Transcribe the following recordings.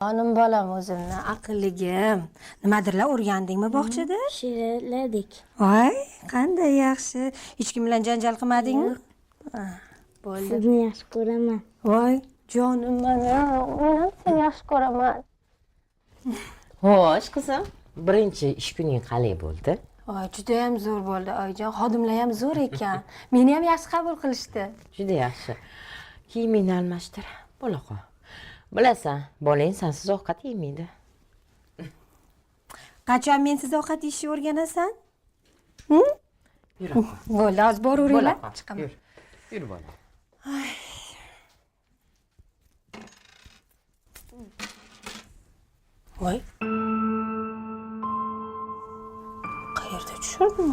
Xonim bolam o'zimni aqlligim. Nimadirlar o'rgandingmi bog'chada? She'rladik. Voy, qanday yaxshi. Hech kim bilan janjal qilmadingmi? Bo'ldi. Sizni yaxshi ko'raman. Voy, jonim mening. Men seni yaxshi ko'raman. Xo'sh, qizim. Birinchi ish kuning qalay bo'ldi? Voy, juda ham zo'r bo'ldi, oyijon. Xodimlar ham zo'r ekan. Meni ham yaxshi qabul qilishdi. Juda yaxshi. Kiyimingni almashtir. Bo'la qol. Bilasan, bolang sensiz ovqat yemaydi. Qachon mensiz ovqat yeyishni o'rganasan? Yur. Bo'ldi, hozir boraveringlar. Chiqaman. Yur bola. Voy. Qayerda tushirdim?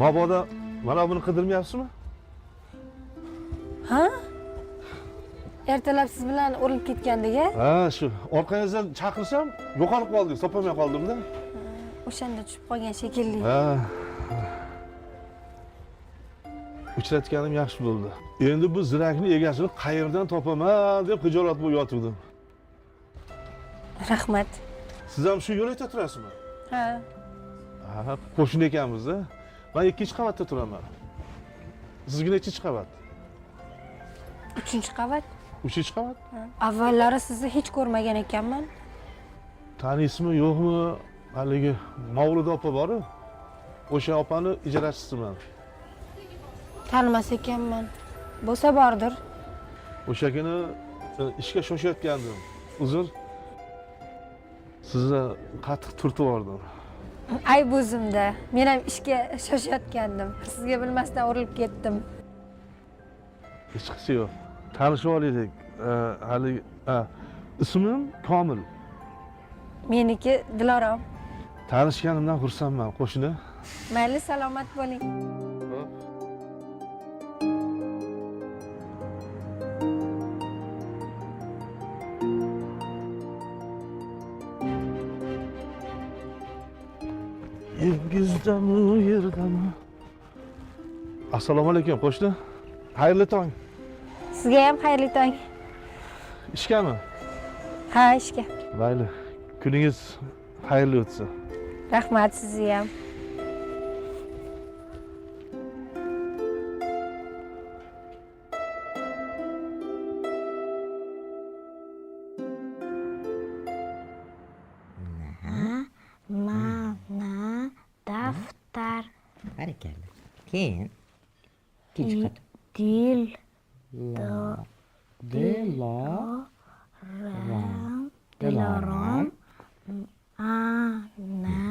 Mabodo mana buni qidirmayapsizmi? Ha? Ertalab siz bilan urilib ketgandik-a? Ha, shu orqangizdan chaqirsam yo'qolib qoldik, topolmay qoldim-da. O'shanda tushib qolgan shekilli. Ha. Uchratganim yaxshi bo'ldi. Endi bu zirakni egasini qayerdan topaman deb xijolat bo'lib yotibdim. Rahmat. Siz ham shu yo'lakda turasizmi? Ha. Ha, qo'shni ekanmiz-da. Men 2-qavatda turaman. Sizga nechinchi qavat? 3-qavat. 3-qavat? Avvallari sizni hech ko'rmagan ekanman. Taniysizmi, yo'qmi? Haligi Mavluda opa bor-ku. O'sha opani ijarachisiman. Tanimas ekanman. Bo'lsa bordir. O'sha kuni ishga shoshayotgandim. Uzr. Sizni qattiq turtib yubordim. Ayb o'zimda. Men ham ishga shoshayotgandim. Sizga bilmasdan urilib ketdim. Hech qisi yo'q. Tanishib olaylik. Hali ismim Komil. Meniki Dilorom. Tanishganimdan xursandman, qo'shni. Mayli, salomat bo'ling. Dengizdami, yerdami? Assalomu alaykum, qo'shni. Xayrli tong. Sizga ham xayrli tong. Ishgami? Ha, ishga. Mayli. Kuningiz xayrli o'tsin. Rahmat sizga ham. Mana daftar. Barakalla. Keyin ikkinchi qat. Dilorom. Ana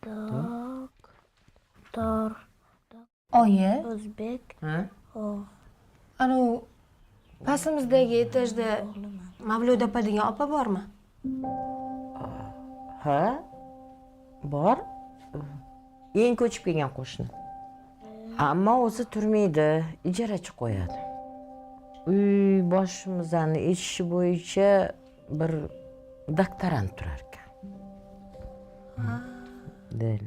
doktor. Oyi, O'zbek. Ha? anu pastimizdagi etajda Mavluda opa degan opa bormi? Ha? Bor. Eng ko'chib kelgan qo'shni. Ammo o'zi turmaydi, ijarachi qo'yadi. Uy boshimizdan ishi bo'yicha bir doktorant turar ekan. Dil.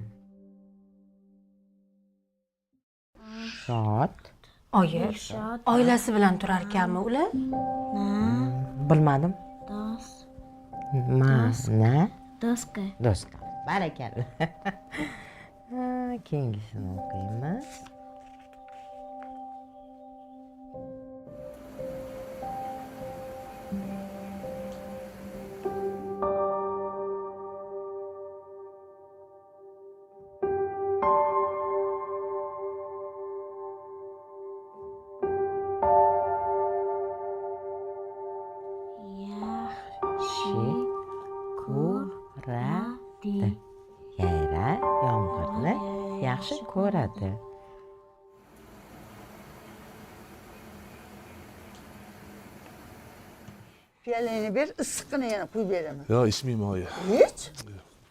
Shot. Oyi, oilasi bilan turar ekanmi ular? Bilmadim. Mana Doska. do'stlar. Barakalla. Keyingisini o'qiymiz. Yaxshi Ko'radi. Yayra yomg'irni yaxshi yaxshi ko'radi. Piyalangni ber, issiqqina yana quyib beraman. Yo, ichmayman oyi. Hech?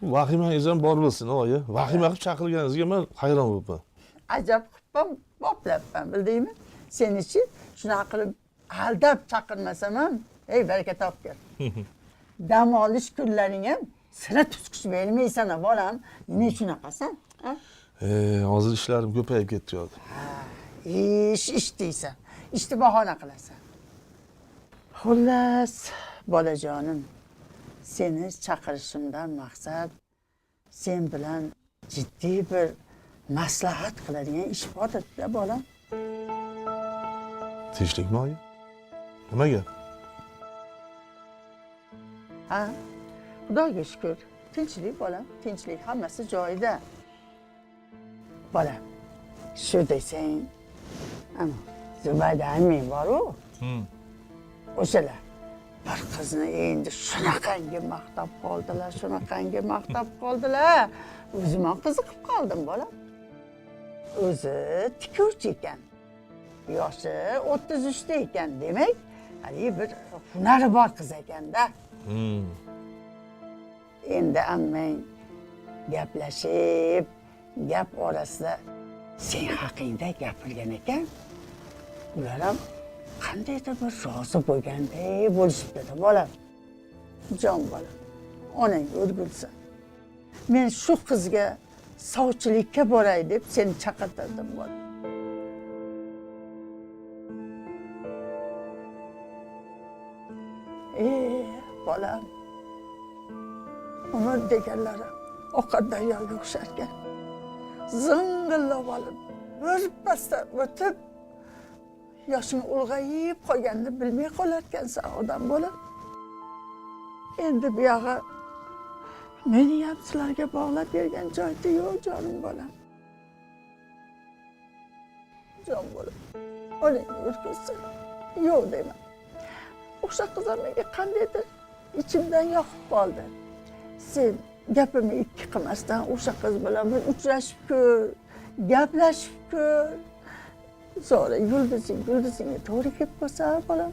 Vahimangiz ham bor bo'lsin oyi. Vahima qilib chaqirganingizga men hayron bo'libman. Ajab qilibman, boplabman, bildingmi? Sen ichi shunaqa qilib aldab chaqirmasam ham, ey baraka topgin. Dam olish kunlaring ham sira tutqish bermaysan, bolam. Nima shunaqasan? Hozir ishlarim ko'payib ketdi yo'q. Ish deysan. Ishni bahona qilasan. Xullas, bolajonim, seni chaqirishimdan maqsad sen bilan jiddiy bir maslahat qiladigan ish bor-da, bolam. Tinchlikmi oyi? Nima gap? Ha? Xudoga shukr. Tinchlik bolam, tinchlik, hammasi joyida. Bolam, shu desang, ana Zubayda ammang bor-ku. O'shalar bir qizni endi shunaqangi maqtab qoldilar. O'zim ham qiziqib qoldim, bolam. O'zi tikuvchi ekan. Yoshi 33 da ekan, demak, hali bir hunari bor qiz ekan-da. Endi ammang gaplashib, gap orasida sen haqingda gapirgan ekan. Ular ham qandaydir bir rozi bo'lganday bo'lishibdi-da, bolam. Jon bolam, onang o'rgilsin. Men shu qizga sovchilikka boray deb seni chaqirtirdim, bolam. Bolam, umr deganlari oqat daryoga o'xshar ekan. Zing'illab olib, birpasdan o'tib, yoshing ulg'ayib qolganini bilmay qolarkansan, odam bolam. Endi bu yog'i meni ham sizlarga bog'lab bergan joyda yo'q, jonim bolam. Jon bolam, onang o'rgilsin. Yo'q deyman. O'sha qiz menga qandaydir ichimdan yoqib qoldi. Sen gapimni ikki qilmasdan o'sha qiz bilan bir uchrashib ko'r, gaplashib ko'r. Sonra yulduzingga to'g'ri kelib qolsa, bolam.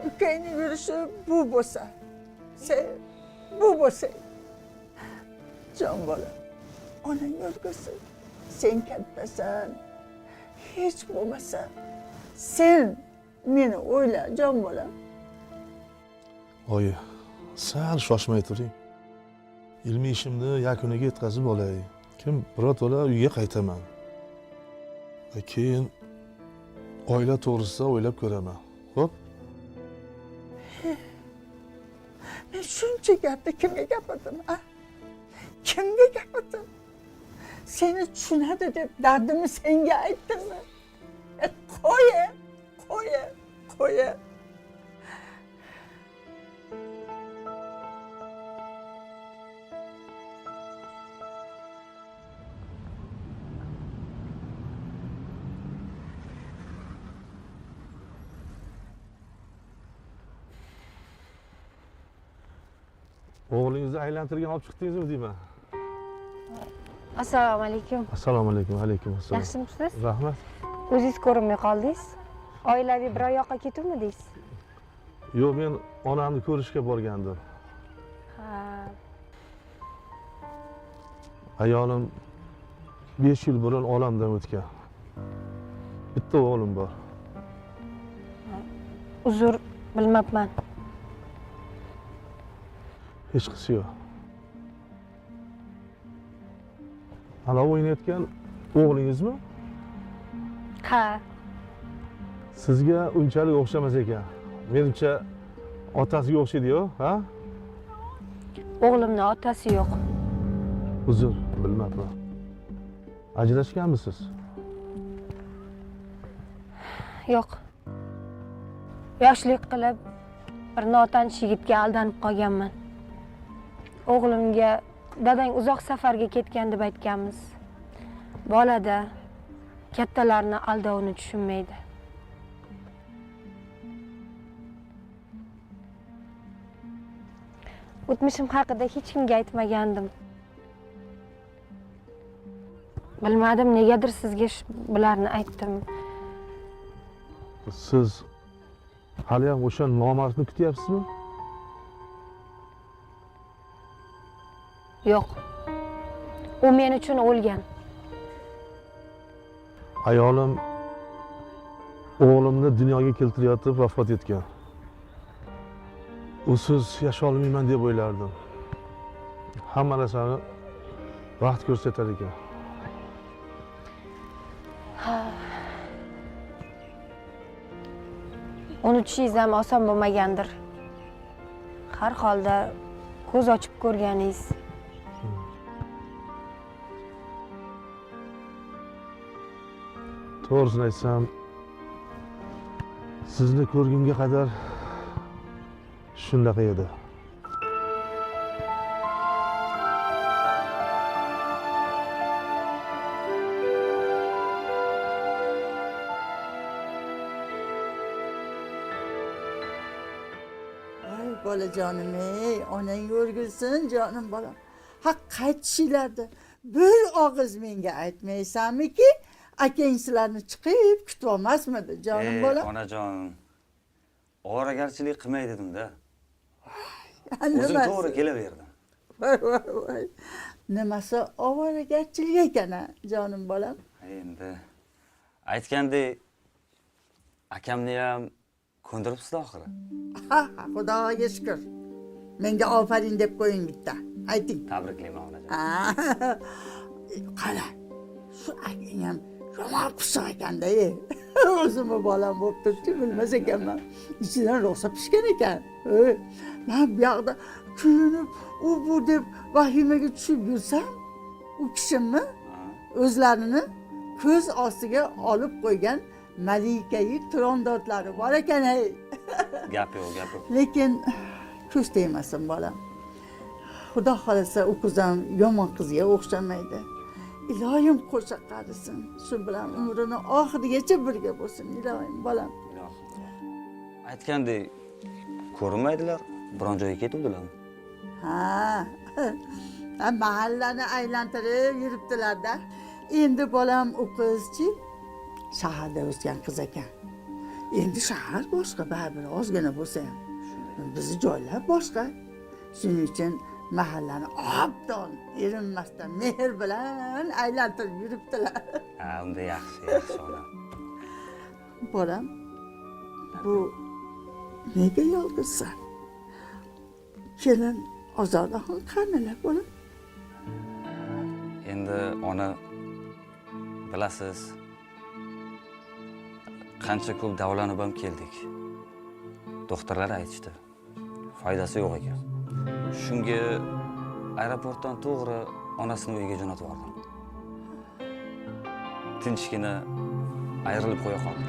Ukangning yurishi bu bo'lsa, sen bu bo'lsang, jon bolam, onang o'rgilsin. Sen kattasan. Hech bo'lmasa, sen meni o'yla, jon bolam. Oyi, sal shoshmay turing. Ilmiy ishimni yakuniga yetkazib olay. Kim birato'la uyga qaytaman. Va keyin oila to'g'risida o'ylab ko'raman. Xo'p? Men shuncha gapni kimga gapirdim, a? Kimga gapirdim? Seni tushunadi deb dardimni senga aytdimmi? Qo'ya. O'g'lingizni aylantirgan olib chiqdingizmi deyman? Assalomu alaykum. Assalomu alaykum. Alaykum assalom. Yaxshimisiz? Rahmat. O'zingiz ko'rinmay qoldingiz. Oilaviy bir yoqqa ketuvmidingiz? Yo'q, men onamni ko'rishga borgandim. Ha. Ayolim 5 yil burun olamdan o'tgan. Bitta o'g'lim bor. Uzr, bilmabman. Hech qisi yo'q. Ana o'ynayotgan o'g'lingizmi? Ha. Sizga unchalik o'xshamas ekan. Menimcha otasiga o'xshaydi-ku, ha? O'g'limning otasi yo'q. Uzr, bilmabman. Ajrashganmisiz? Yo'q. Yoshlik qilib bir notanish yigitga aldanib qolganman. O'g'limga dadang uzoq safarga ketgan deb aytganmiz. Bolada kattalarni aldovini tushunmaydi. O'tmishim haqida hech kimga aytmagandim. Bilmadim, negadir sizga bularni aytdim. Siz hali ham o'sha nomardni kutyapsizmi? Yo'q. U men uchun o'lgan. Ayolim o'g'limni dunyoga keltirayotib vafot etgan. Usiz yasha olmayman deb o'ylardim. Hamma narsani vaqt ko'rsatar ekan. Unutishingiz ham oson bo'lmagandir. Har holda ko'z ochib ko'rganingiz. To'g'risini aytsam, sizni ko'rgunga qadar shunaqa edi. Ay bolajonim ey, onang o'rgilsin jonim bolam. Ha qaytishinglarda bir og'iz menga aytmaysanmiki? Akang sizlarni chiqib kutib olmasmidi jonim bolam? Onajon, ovoragarchilik qilmay dedim-da. O'zim Nimasi? to'g'ri kelaverdim. Voy. Nimasi ovoragarchilik ekan jonim bolam? Endi aytgandek akamni ham ko'ndiribsiz oxiri. Ha, xudoga shukr. Menga ofarin deb qo'ying bitta. Ayting. Tabriklayman onajon. Qara. Shu akang ham yomon pishiq ekanda, o'zimni bolam bo'lib turibdi, bilmas ekanman. Ichidan rosa pishgan ekan. Men bu yoqda kuyunib, u bu deb vahimaga tushib yursam, u kishimni o'zlarini ko'z ostiga olib qo'ygan malikayi turandodlari bor ekan. Gap yo'q, gap yo'q. Lekin ko'z tegmasin bolam. Xudo xolasa u qiz ham yomon qizga o'xshamaydi. Iloyim qo'sha qarisin. Shu bilan umrini oxirigacha birga bo'lsin, iloyim bolam. Aytgandek ko'rinmaydilar, biron joyga ketuvdilarmi? Ha, mahallani aylantirib yuribdilar-da. Endi bolam u qizchi shaharda o'sgan qiz ekan. Endi shahar boshqa, baribir ozgina bo'lsa ham. Bizni joylar boshqa. Shuning uchun mahallani obdon, erinmasdan mehr bilan aylantirib yuribdilar. Ha, unda yaxshi, yaxshi onam. Bolam, bu nega yolg'izsan? Kelin Ozodaxon qanilar bolam? Endi ona bilasiz, qancha ko'p davolanib ham keldik. Doktorlar aytishdi, foydasi yo'q ekan. Shunga aeroportdan to'g'ri onasini uyiga jo'natib yubordim. Tinchgina ayrilib qo'ya qoldi.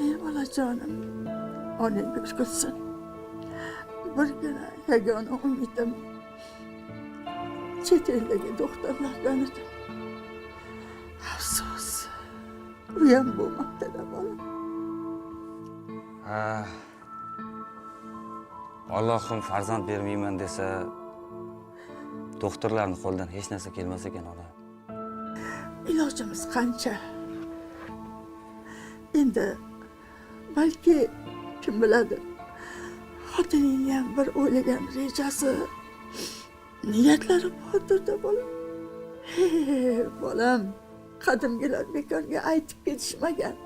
Ey bolajonim, onang o'rgilsin. Birgina yagona umidim chet eldagi doktorlardan edi. Afsus, u ham bo'lmabdi-da bolam. Ha. Allohim farzand bermayman desa, doktorlarning qo'lidan hech narsa kelmas ekan ona. Ilojimiz qancha? Endi balki kim biladi, xotiningni ham bir o'ylagan rejasi, niyatlari bordir-da bolam. Bolam, qadimgilar bekorga aytib ketishmagan.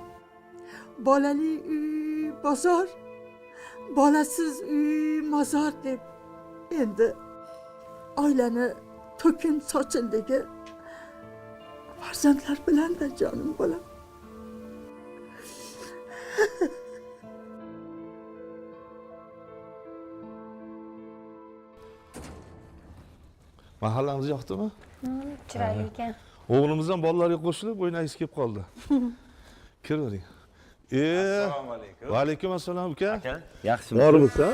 Bolali uy bozor, bolasiz uy mozor deb. Endi oilani to'kin sochindagi farzandlar bilan-da jonim bolam. Mahallangiz yoqdimi? Chiroyli ekan. O'g'limiz ham bolalarga qo'shilib o'ynagisi kelib qoldi. Kiravering. Assalomu alaykum. Va alaykum assalom uka. Yaxshimisiz? Bormisan?